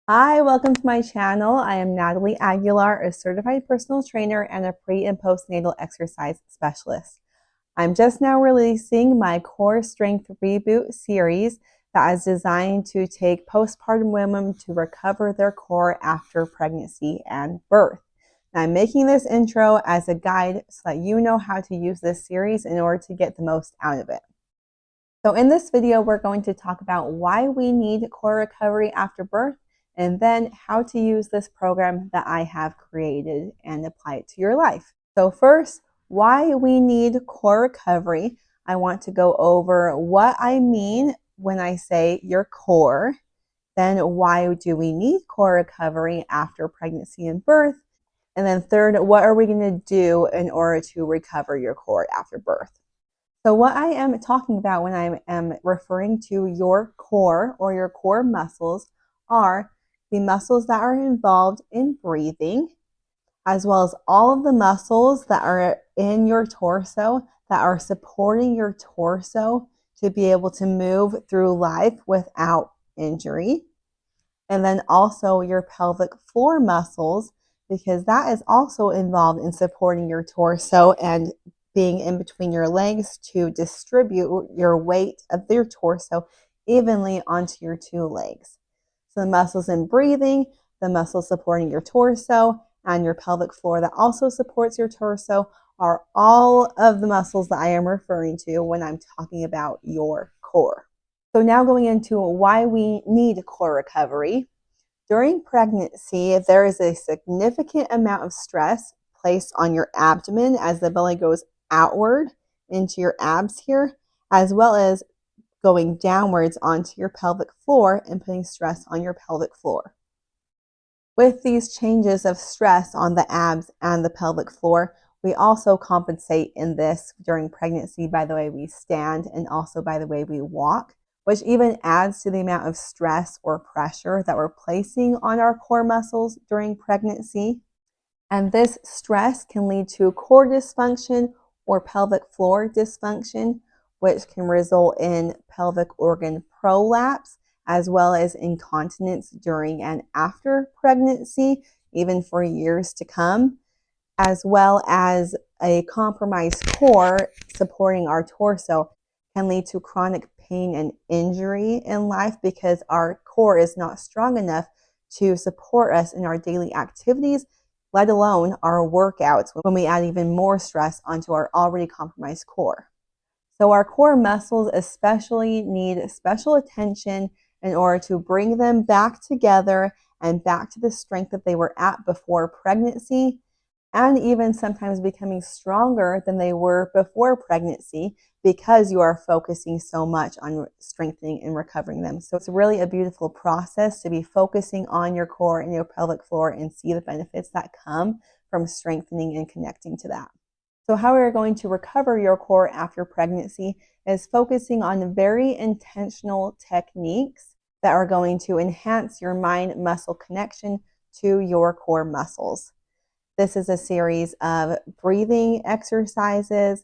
Hi, welcome to my channel. I am Natalie Aguilar, a certified personal trainer and a pre- and postnatal exercise specialist. I'm just now releasing my Core Strength Reboot series that is designed to take postpartum women to recover their core after pregnancy and birth. Now, I'm making this intro as a guide so that you know how to use this series in order to get the most out of it. So in this video, we're going to talk about why we need core recovery after birth, and then how to use this program that I have created and apply it to your life. So first, why we need core recovery. I want to go over what I mean when I say your core. Then why do we need core recovery after pregnancy and birth? And then third, what are we going to do in order to recover your core after birth? So what I am talking about when I am referring to your core or your core muscles are the muscles that are involved in breathing, as well as all of the muscles that are in your torso that are supporting your torso to be able to move through life without injury. And then also your pelvic floor muscles, because that is also involved in supporting your torso and being in between your legs to distribute your weight of your torso evenly onto your two legs. So the muscles in breathing, the muscles supporting your torso, and your pelvic floor that also supports your torso are all of the muscles that I am referring to when I'm talking about your core. So now going into why we need core recovery. During pregnancy, there is a significant amount of stress placed on your abdomen as the belly goes outward into your abs here, as well as going downwards onto your pelvic floor and putting stress on your pelvic floor. With these changes of stress on the abs and the pelvic floor, we also compensate in this during pregnancy by the way we stand and also by the way we walk, which even adds to the amount of stress or pressure that we're placing on our core muscles during pregnancy. And this stress can lead to core dysfunction or pelvic floor dysfunction, which can result in pelvic organ prolapse, as well as incontinence during and after pregnancy, even for years to come, as well as a compromised core supporting our torso can lead to chronic pain and injury in life because our core is not strong enough to support us in our daily activities, let alone our workouts when we add even more stress onto our already compromised core. So our core muscles especially need special attention in order to bring them back together and back to the strength that they were at before pregnancy, and even sometimes becoming stronger than they were before pregnancy because you are focusing so much on strengthening and recovering them. So it's really a beautiful process to be focusing on your core and your pelvic floor and see the benefits that come from strengthening and connecting to that. So how we're going to recover your core after pregnancy is focusing on very intentional techniques that are going to enhance your mind-muscle connection to your core muscles. This is a series of breathing exercises,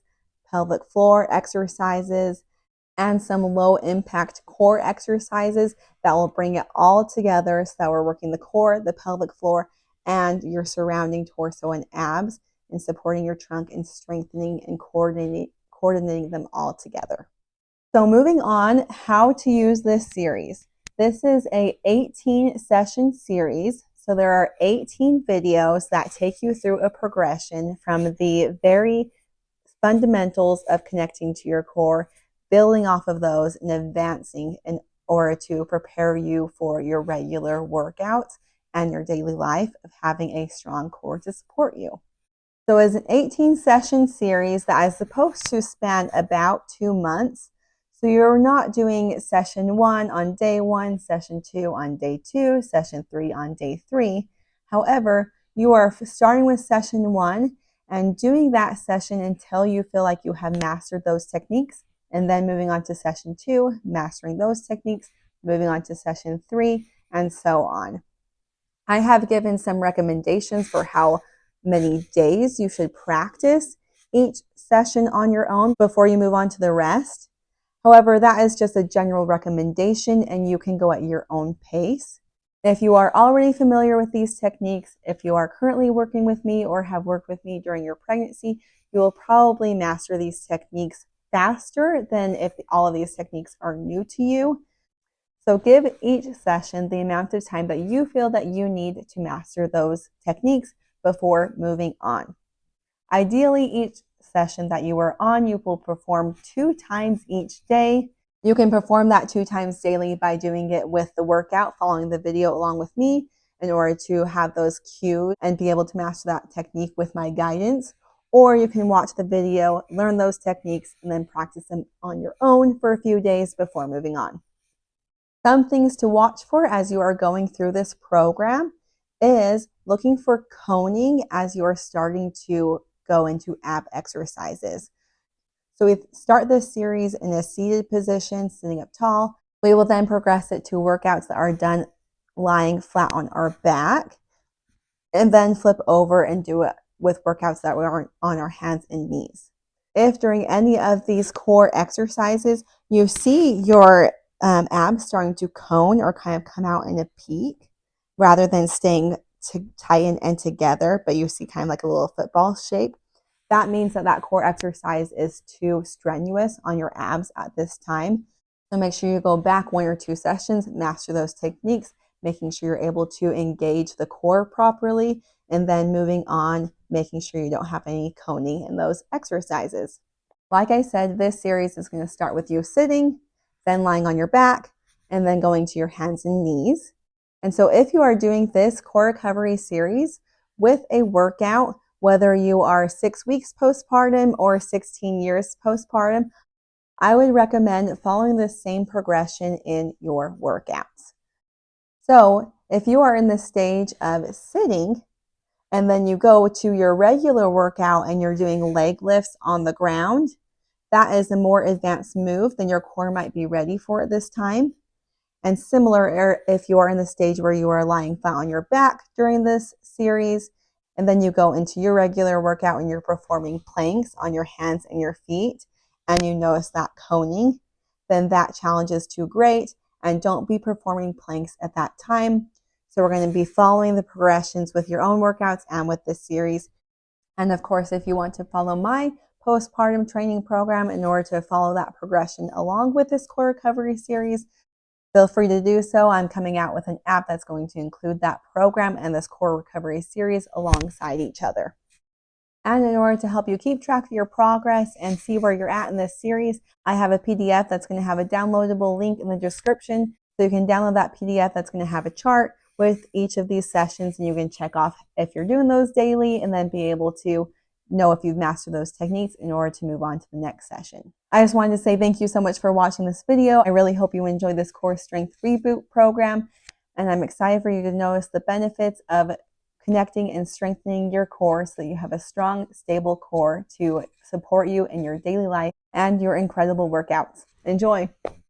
pelvic floor exercises, and some low impact core exercises that will bring it all together so that we're working the core, the pelvic floor, and your surrounding torso and abs and supporting your trunk and strengthening and coordinating them all together. So moving on, how to use this series. This is a 18 session series. So there are 18 videos that take you through a progression from the very fundamentals of connecting to your core, building off of those and advancing in order to prepare you for your regular workouts and your daily life of having a strong core to support you. So it's an 18 session series that is supposed to span about 2 months. So you're not doing session 1 on day 1, session 2 on day 2, session 3 on day 3. However, you are starting with session 1 and doing that session until you feel like you have mastered those techniques, and then moving on to session 2, mastering those techniques, moving on to session 3, and so on. I have given some recommendations for how many days you should practice each session on your own before you move on to the rest. However, that is just a general recommendation and you can go at your own pace. If you are already familiar with these techniques, if you are currently working with me or have worked with me during your pregnancy, you will probably master these techniques faster than if all of these techniques are new to you. So give each session the amount of time that you feel that you need to master those techniques before moving on. Ideally, each session that you are on, you will perform 2 times each day. You can perform that 2 times daily by doing it with the workout, following the video along with me in order to have those cues and be able to master that technique with my guidance. Or you can watch the video, learn those techniques, and then practice them on your own for a few days before moving on. Some things to watch for as you are going through this program is looking for coning as you are starting to go into ab exercises. So we start this series in a seated position, sitting up tall. We will then progress it to workouts that are done lying flat on our back, and then flip over and do it with workouts that are on our hands and knees. If during any of these core exercises you see your abs starting to cone or kind of come out in a peak rather than staying tight and together, but you see kind of like a little football shape, that means that that core exercise is too strenuous on your abs at this time. So make sure you go back 1 or 2 sessions, master those techniques, making sure you're able to engage the core properly, and then moving on, making sure you don't have any coning in those exercises. Like I said, this series is going to start with you sitting, then lying on your back, and then going to your hands and knees. And so if you are doing this core recovery series with a workout, whether you are 6 weeks postpartum or 16 years postpartum, I would recommend following the same progression in your workouts. So if you are in the stage of sitting and then you go to your regular workout and you're doing leg lifts on the ground, that is a more advanced move than your core might be ready for at this time. And similar if you are in the stage where you are lying flat on your back during this series, and then you go into your regular workout and you're performing planks on your hands and your feet, and you notice that coning, then that challenge is too great, and don't be performing planks at that time. So we're going to be following the progressions with your own workouts and with this series. And of course, if you want to follow my postpartum training program in order to follow that progression along with this core recovery series, feel free to do so. I'm coming out with an app that's going to include that program and this core recovery series alongside each other. And in order to help you keep track of your progress and see where you're at in this series, I have a PDF that's going to have a downloadable link in the description. So you can download that PDF that's going to have a chart with each of these sessions, and you can check off if you're doing those daily and then be able to know if you've mastered those techniques in order to move on to the next session. I just wanted to say thank you so much for watching this video. I really hope you enjoyed this Core Strength Reboot program, and I'm excited for you to notice the benefits of connecting and strengthening your core so that you have a strong, stable core to support you in your daily life and your incredible workouts. Enjoy!